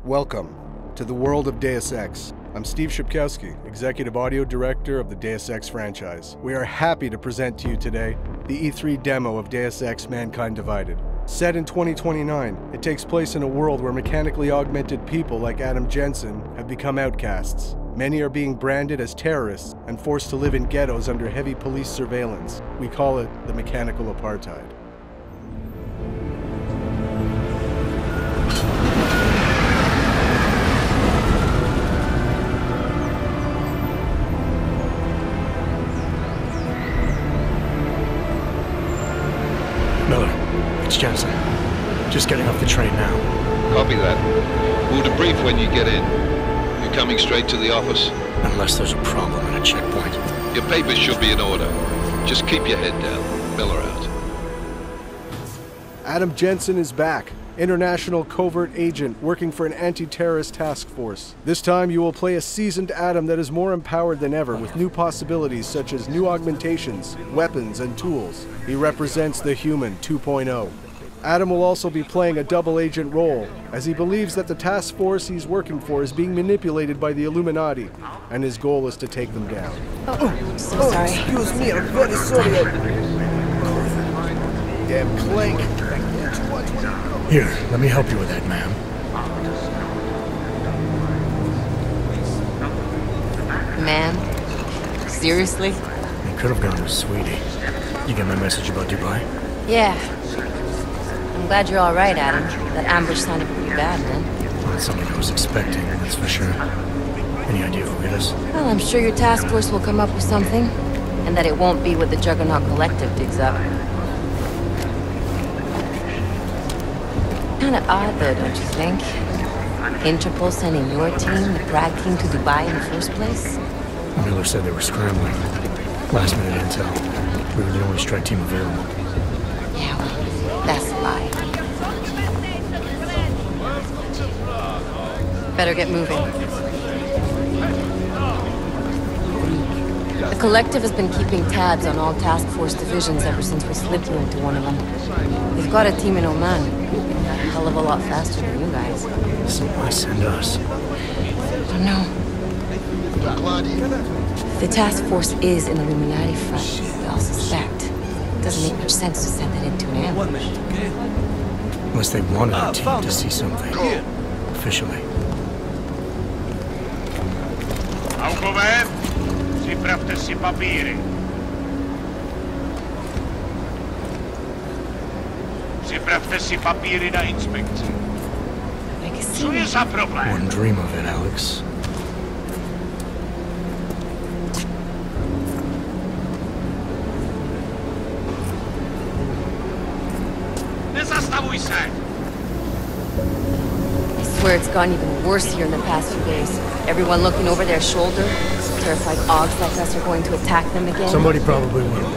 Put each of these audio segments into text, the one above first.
Welcome to the world of Deus Ex. I'm Steve Shipkowski, Executive Audio Director of the Deus Ex franchise. We are happy to present to you today the E3 demo of Deus Ex Mankind Divided. Set in 2029, it takes place in a world where mechanically augmented people like Adam Jensen have become outcasts. Many are being branded as terrorists and forced to live in ghettos under heavy police surveillance. We call it the mechanical apartheid. It's Jensen. Just getting off the train now. Copy that. We'll debrief when you get in. You coming straight to the office? Unless there's a problem at a checkpoint. Your papers should be in order. Just keep your head down. Miller out. Adam Jensen is back. International covert agent working for an anti-terrorist task force. This time you will play a seasoned Adam that is more empowered than ever with new possibilities such as new augmentations, weapons, and tools. He represents the Human 2.0. Adam will also be playing a double agent role, as he believes that the task force he's working for is being manipulated by the Illuminati, and his goal is to take them down. Sorry. Excuse me, I'm very sorry. Damn clank. Here, let me help you with that, ma'am. Ma'am? Seriously? You could have gone with Sweetie. You get my message about Dubai? Yeah. I'm glad you're all right, Adam. That ambush sounded pretty bad, man. Not something I was expecting, that's for sure. Any idea who it is? Well, I'm sure your task force will come up with something. And that it won't be what the Juggernaut Collective digs up. Kinda odd, though, don't you think? Interpol sending your team, the Prague team, to Dubai in the first place? Miller said they were scrambling. Last minute intel. We were the only strike team available. Yeah, well, that's a lie. Better get moving. The Collective has been keeping tabs on all task force divisions ever since we slipped you into one of them. They've got a team in Oman. A hell of a lot faster than you guys. So why send us? I don't know. The task force is an Illuminati front, we all suspect. It doesn't make much sense to send it into an ambush. Unless they wanted our team to see something. Officially. Alcover, připravte si papíry. Připravte si papíry na inspekci. Co je za problém? Wouldn't dream of it, Alex. Nezastavuj se! I swear it's gotten even worse here in the past few days. Everyone looking over their shoulder. Terrified Augs like us are going to attack them again. Somebody probably will.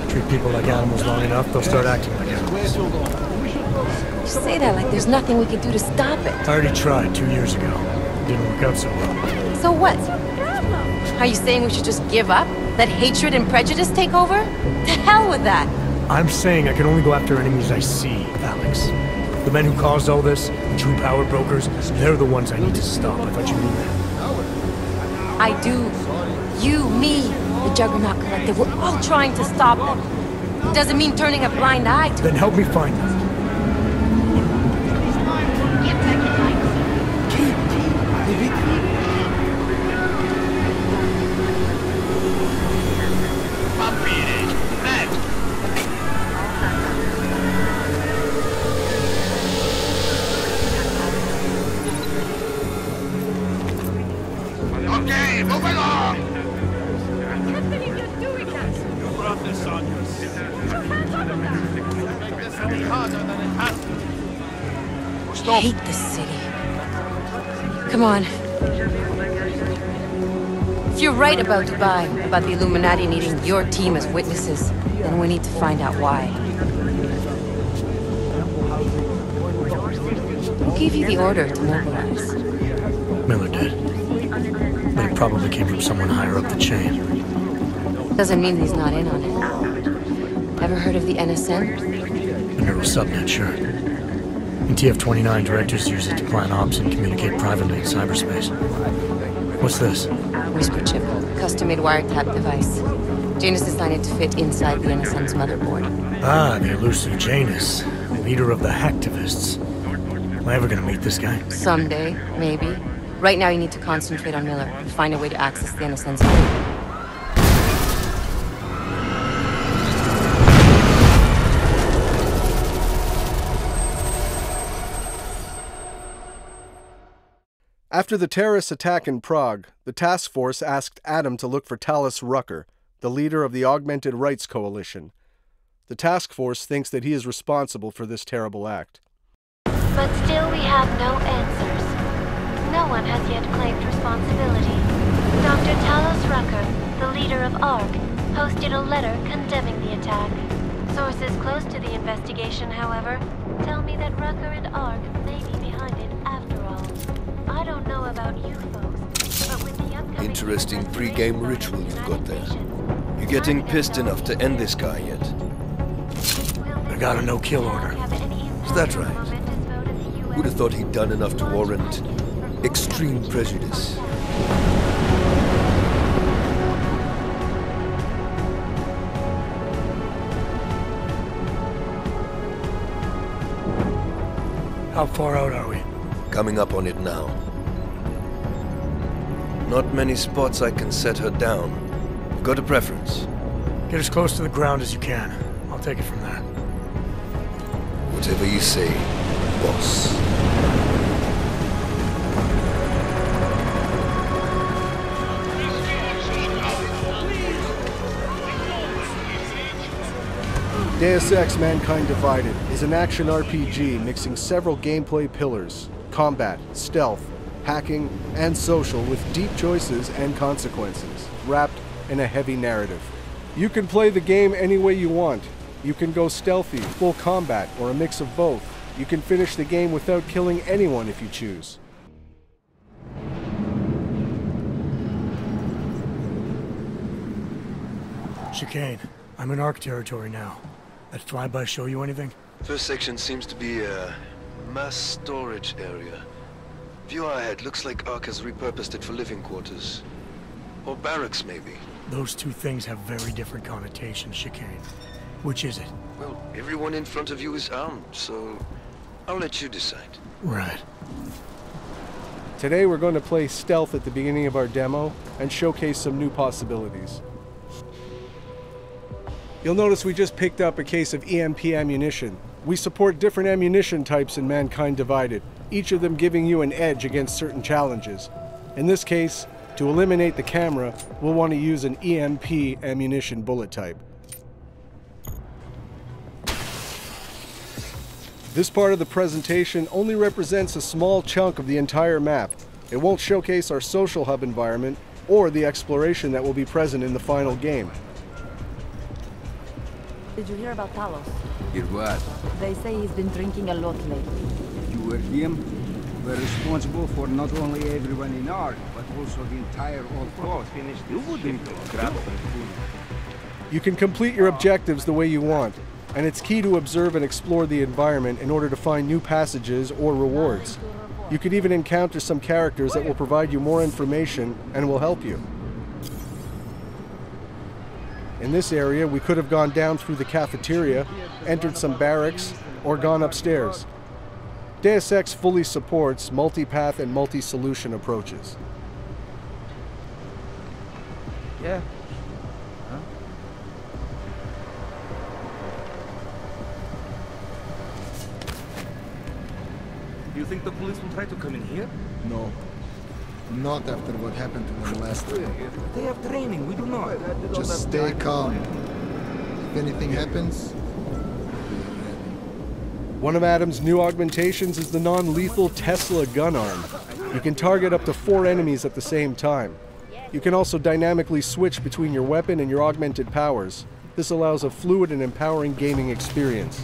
Treat people like animals long enough, they'll start acting like animals. You say that like there's nothing we could do to stop it. I already tried 2 years ago. Didn't work out so well. So what? Are you saying we should just give up? Let hatred and prejudice take over? To hell with that! I'm saying I can only go after enemies I see, Alex. The men who caused all this, the true power brokers, they're the ones I need to stop. I thought you knew that. I do. You, me, the Juggernaut Collective, we're all trying to stop them. It doesn't mean turning a blind eye to Then help me find them. Papíry, hned! Okay, move along! You brought this on yourself. This will be harder than it has to be. I hate this city. Come on. If you're right about Dubai, about the Illuminati needing your team as witnesses, then we need to find out why. Who gave you the order to mobilize? Miller did. But it probably came from someone higher up the chain. Doesn't mean he's not in on it. Ever heard of the NSN? The neural subnet, sure. In TF-29, directors use it to plan ops and communicate privately in cyberspace. What's this? Whisper chip, custom-made wiretap device. Janus designed it to fit inside the NSN's motherboard. Ah, the elusive Janus, leader of the hacktivists. Am I ever gonna meet this guy? Someday, maybe. Right now you need to concentrate on Miller and find a way to access the NSN's phone. After the terrorist attack in Prague, the task force asked Adam to look for Talos Rucker, the leader of the Augmented Rights Coalition. The task force thinks that he is responsible for this terrible act. But still we have no answers. No one has yet claimed responsibility. Dr. Talos Rucker, the leader of ARC, posted a letter condemning the attack. Sources close to the investigation, however, tell me that Rucker and ARC may be behind it after all. I don't know about you folks, but with the upcoming... Interesting pre-game ritual you've got there. You getting pissed enough to end this guy yet? I got a no-kill order. Is that right? Would have thought he'd done enough to warrant extreme prejudice. How far out are we? Coming up on it now. Not many spots I can set her down. Got a preference? Get as close to the ground as you can. I'll take it from there. Whatever you say, boss. Deus Ex: Mankind Divided is an action RPG mixing several gameplay pillars: combat, stealth, hacking, and social, with deep choices and consequences, wrapped in a heavy narrative. You can play the game any way you want. You can go stealthy, full combat, or a mix of both. You can finish the game without killing anyone if you choose. Chicane, I'm in ARC territory now. That flyby show you anything? First section seems to be a mass storage area. View ahead looks like ARC has repurposed it for living quarters. Or barracks, maybe. Those two things have very different connotations, Chicane. Which is it? Well, everyone in front of you is armed, so I'll let you decide. Right. Today we're going to play stealth at the beginning of our demo and showcase some new possibilities. You'll notice we just picked up a case of EMP ammunition. We support different ammunition types in Mankind Divided, each of them giving you an edge against certain challenges. In this case, to eliminate the camera, we'll want to use an EMP ammunition bullet type. This part of the presentation only represents a small chunk of the entire map. It won't showcase our social hub environment or the exploration that will be present in the final game. Did you hear about Talos? Hear what? They say he's been drinking a lot lately. You were him? We're responsible for not only everyone in ARC, but also the entire old coast. You wouldn't grab them. You can complete your objectives the way you want, and it's key to observe and explore the environment in order to find new passages or rewards. You could even encounter some characters that will provide you more information and will help you. In this area, we could have gone down through the cafeteria, entered some barracks, or gone upstairs. Deus Ex fully supports multi-path and multi-solution approaches. Yeah. Huh? Do you think the police will try to come in here? No. Not after what happened to them last time. They have training, we do not. Just stay calm. If anything happens, one of Adam's new augmentations is the non-lethal Tesla gun arm. You can target up to 4 enemies at the same time. You can also dynamically switch between your weapon and your augmented powers. This allows a fluid and empowering gaming experience.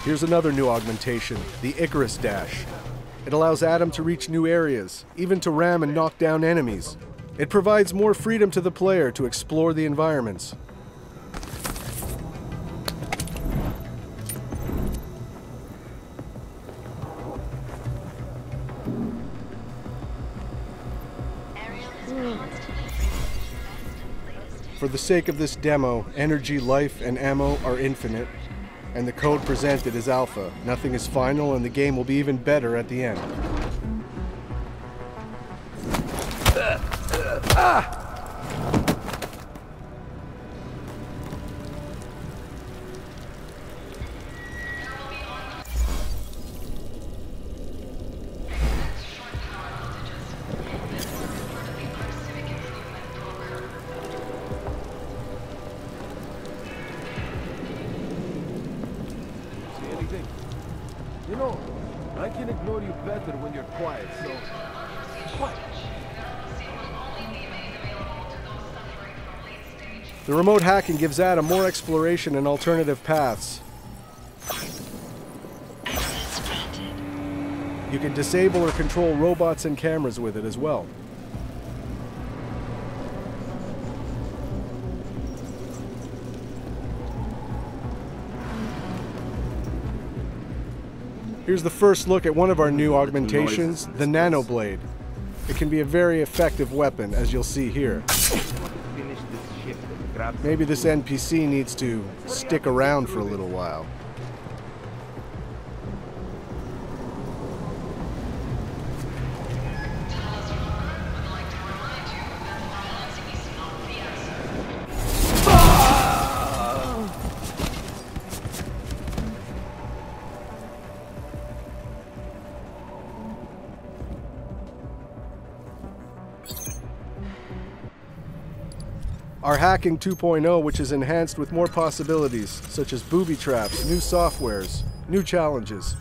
Here's another new augmentation, the Icarus Dash. It allows Adam to reach new areas, even to ram and knock down enemies. It provides more freedom to the player to explore the environments. For the sake of this demo, energy, life, and ammo are infinite, and the code presented is alpha. Nothing is final, and the game will be even better at the end. You know, I can ignore you better when you're quiet, so... Quiet. The remote hacking gives Adam more exploration and alternative paths. You can disable or control robots and cameras with it as well. Here's the first look at one of our new augmentations, the Nanoblade. It can be a very effective weapon, as you'll see here. Maybe this NPC needs to stick around for a little while. Our Hacking 2.0, which is enhanced with more possibilities, such as booby traps, new softwares, new challenges.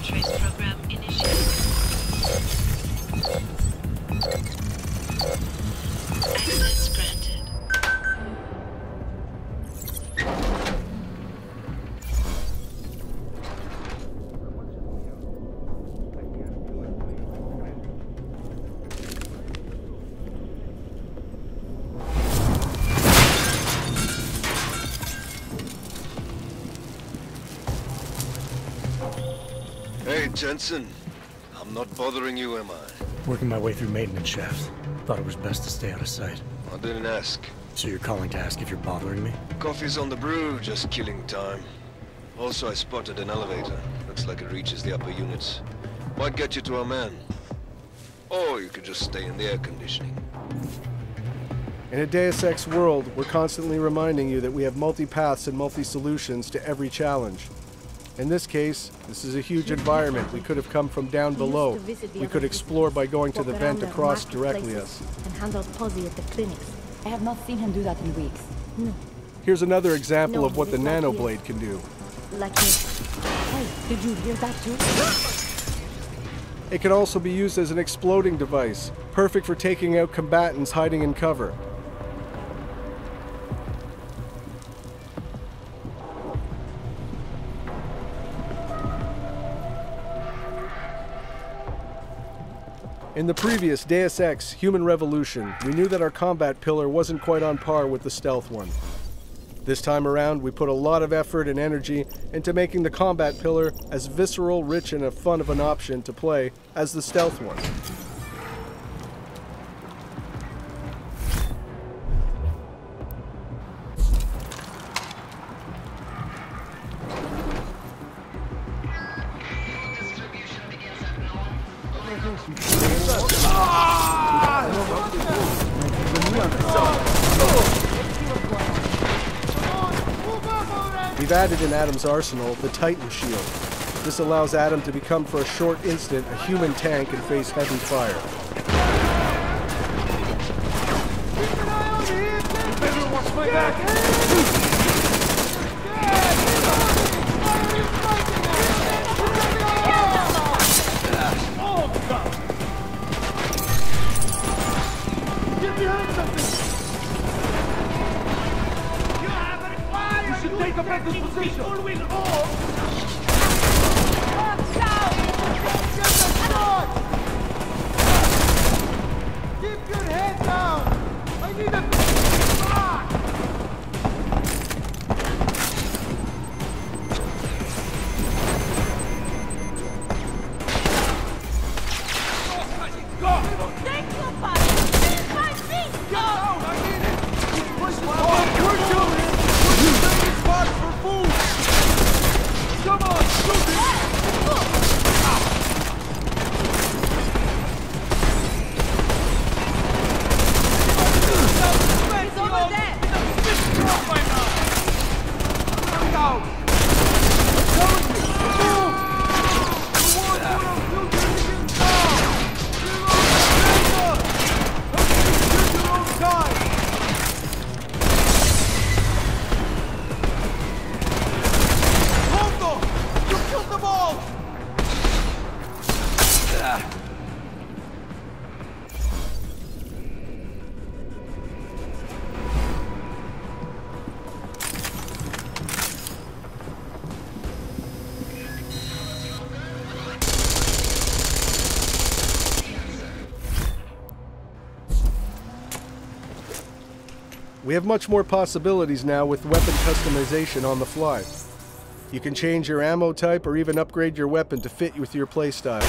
Trace program initiated. Access granted. Hey, Jensen. I'm not bothering you, am I? Working my way through maintenance shafts. Thought it was best to stay out of sight. I didn't ask. So you're calling to ask if you're bothering me? Coffee's on the brew, just killing time. Also, I spotted an elevator. Looks like it reaches the upper units. Might get you to our man. Or you could just stay in the air conditioning. In a Deus Ex world, we're constantly reminding you that we have multi-paths and multi-solutions to every challenge. In this case, this is a huge environment. We could have come from down below. We could explore by going to the vent across directly us. And handle Posy at the clinics. I have not seen him do that in weeks. No. Here's another example of what the Nanoblade can do. Like this. Hey, did you hear that too? It can also be used as an exploding device, perfect for taking out combatants hiding in cover. In the previous Deus Ex Human Revolution, we knew that our combat pillar wasn't quite on par with the stealth one. This time around, we put a lot of effort and energy into making the combat pillar as visceral, rich, and fun of an option to play as the stealth one. We've added in Adam's arsenal the Titan Shield. This allows Adam to become for a short instant a human tank and face heavy fire. Everyone watch my back! Get behind something! You should take a better position! We have much more possibilities now with weapon customization on the fly. You can change your ammo type or even upgrade your weapon to fit with your playstyle.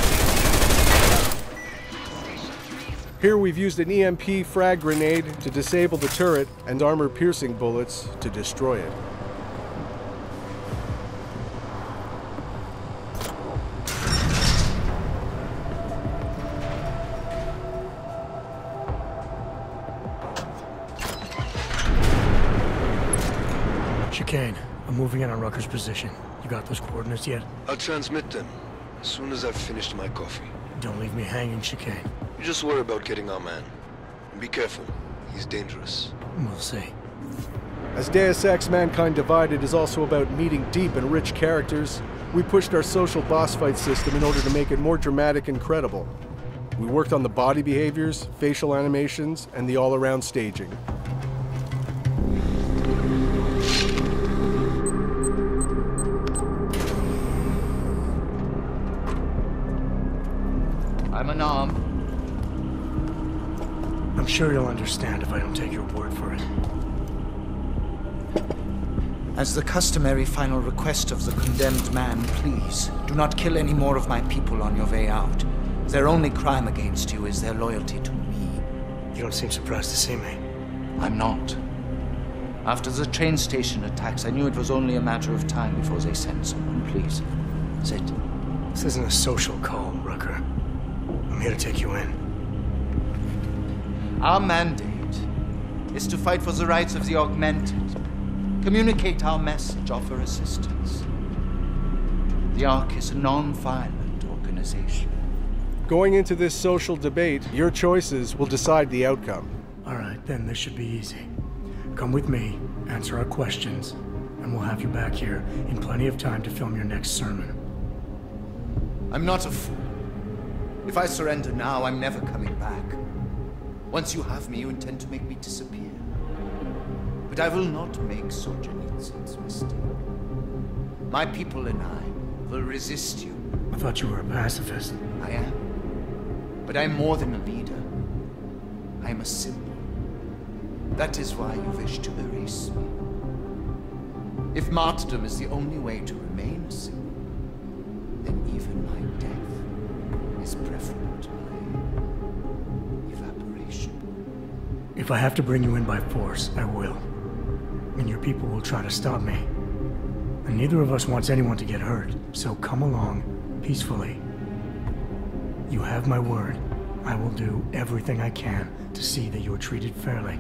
Here we've used an EMP frag grenade to disable the turret and armor-piercing bullets to destroy it. Chicane, I'm moving in on Rucker's position. You got those coordinates yet? I'll transmit them as soon as I've finished my coffee. Don't leave me hanging, Chicane. You just worry about getting our man. And be careful. He's dangerous. We'll see. As Deus Ex Mankind Divided is also about meeting deep and rich characters, we pushed our social boss fight system in order to make it more dramatic and credible. We worked on the body behaviors, facial animations, and the all-around staging. I'm unarmed. I'm sure you'll understand if I don't take your word for it. As the customary final request of the condemned man, please, do not kill any more of my people on your way out. Their only crime against you is their loyalty to me. You don't seem surprised to see me. I'm not. After the train station attacks, I knew it was only a matter of time before they sent someone. Please, sit. This isn't a social call, Rucker. I'm here to take you in. Our mandate is to fight for the rights of the augmented. Communicate our message, offer assistance. The Ark is a non-violent organization. Going into this social debate, your choices will decide the outcome. All right, then this should be easy. Come with me, answer our questions, and we'll have you back here in plenty of time to film your next sermon. I'm not a fool. If I surrender now, I'm never coming back. Once you have me, you intend to make me disappear. But I will not make Solzhenitsyn's mistake. My people and I will resist you. I thought you were a pacifist. I am. But I'm more than a leader. I am a symbol. That is why you wish to erase me. If martyrdom is the only way to remain a symbol, then even my death is preferable to my evaporation. If I have to bring you in by force, I will. And your people will try to stop me. And neither of us wants anyone to get hurt, so come along peacefully. You have my word. I will do everything I can to see that you are treated fairly.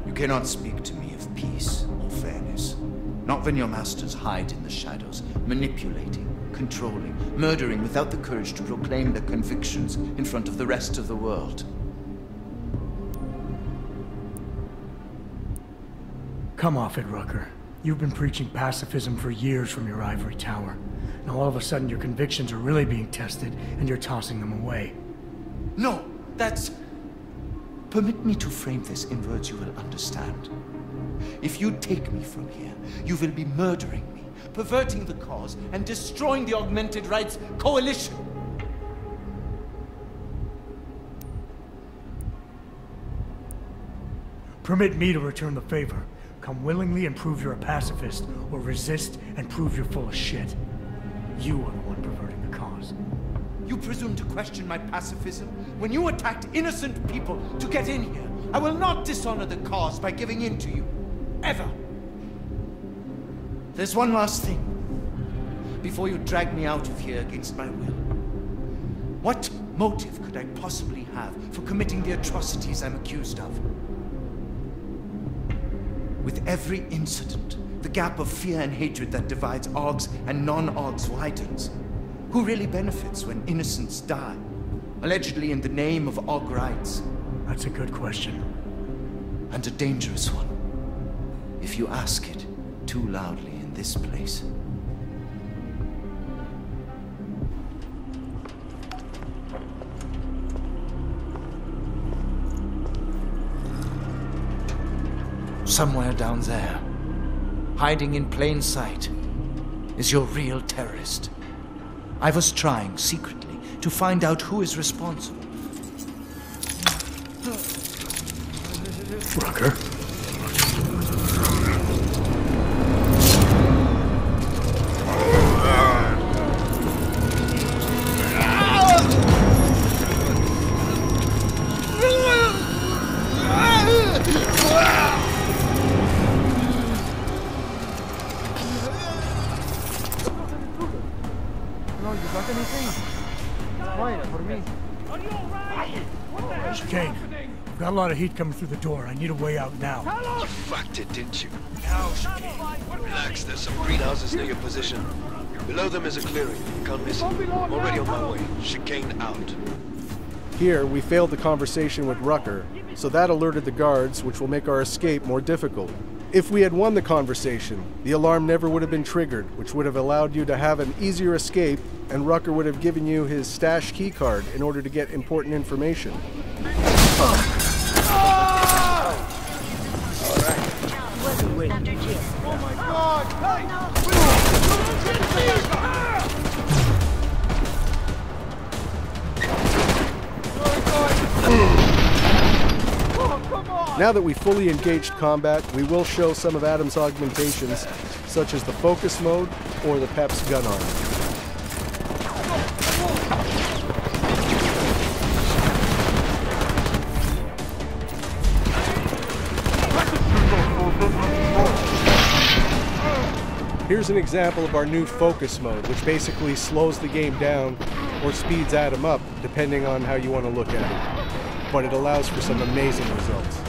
You cannot speak to me of peace or fairness. Not when your masters hide in the shadows, manipulating, controlling, murdering without the courage to proclaim their convictions in front of the rest of the world. Come off it, Rucker. You've been preaching pacifism for years from your ivory tower. Now all of a sudden your convictions are really being tested and you're tossing them away. No, that's... Permit me to frame this in words you will understand. If you take me from here, you will be murdering me, perverting the cause, and destroying the Augmented Rights Coalition. Permit me to return the favor. Come willingly and prove you're a pacifist, or resist and prove you're full of shit. You are the one perverting the cause. You presume to question my pacifism when you attacked innocent people to get in here. I will not dishonor the cause by giving in to you. Ever. There's one last thing. Before you drag me out of here against my will. What motive could I possibly have for committing the atrocities I'm accused of? With every incident, the gap of fear and hatred that divides Augs and non-Augs widens. Who really benefits when innocents die? Allegedly in the name of Aug rights. That's a good question. And a dangerous one. If you ask it too loudly in this place. Somewhere down there, hiding in plain sight, is your real terrorist. I was trying secretly to find out who is responsible. Rucker? Chicane, I've got a lot of heat coming through the door. I need a way out now. You fucked it, didn't you? Now, Chicane. Relax, there's some greenhouses near your position. Below them is a clearing. Can't miss it. Already on my way. Chicane out. Here, we failed the conversation with Rucker, so that alerted the guards, which will make our escape more difficult. If we had won the conversation, the alarm never would have been triggered, which would have allowed you to have an easier escape, and Rucker would have given you his stash keycard in order to get important information. Now that we fully engaged combat, we will show some of Adam's augmentations, such as the focus mode or the Pep's gun arm. Here's an example of our new focus mode, which basically slows the game down or speeds Adam up, depending on how you want to look at it. But it allows for some amazing results.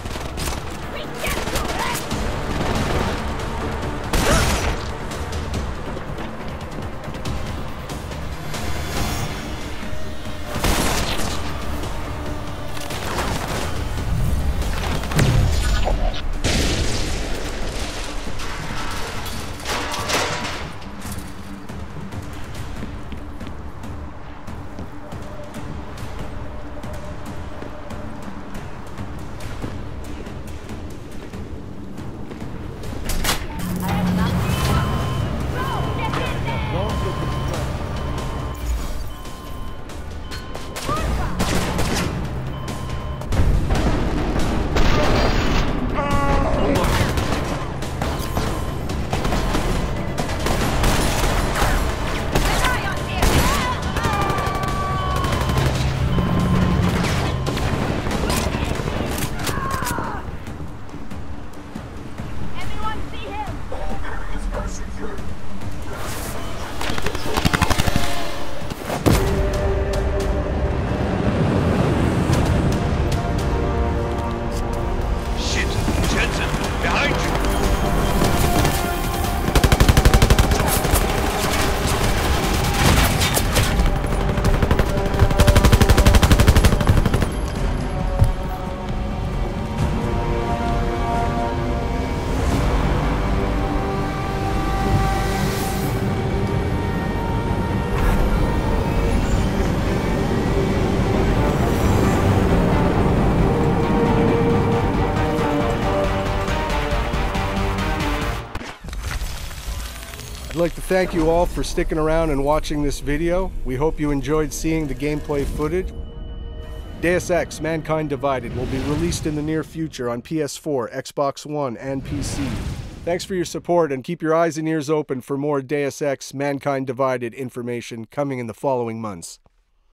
I'd like to thank you all for sticking around and watching this video. We hope you enjoyed seeing the gameplay footage. Deus Ex: Mankind Divided will be released in the near future on PS4, Xbox One, and PC. Thanks for your support, and keep your eyes and ears open for more Deus Ex: Mankind Divided information coming in the following months.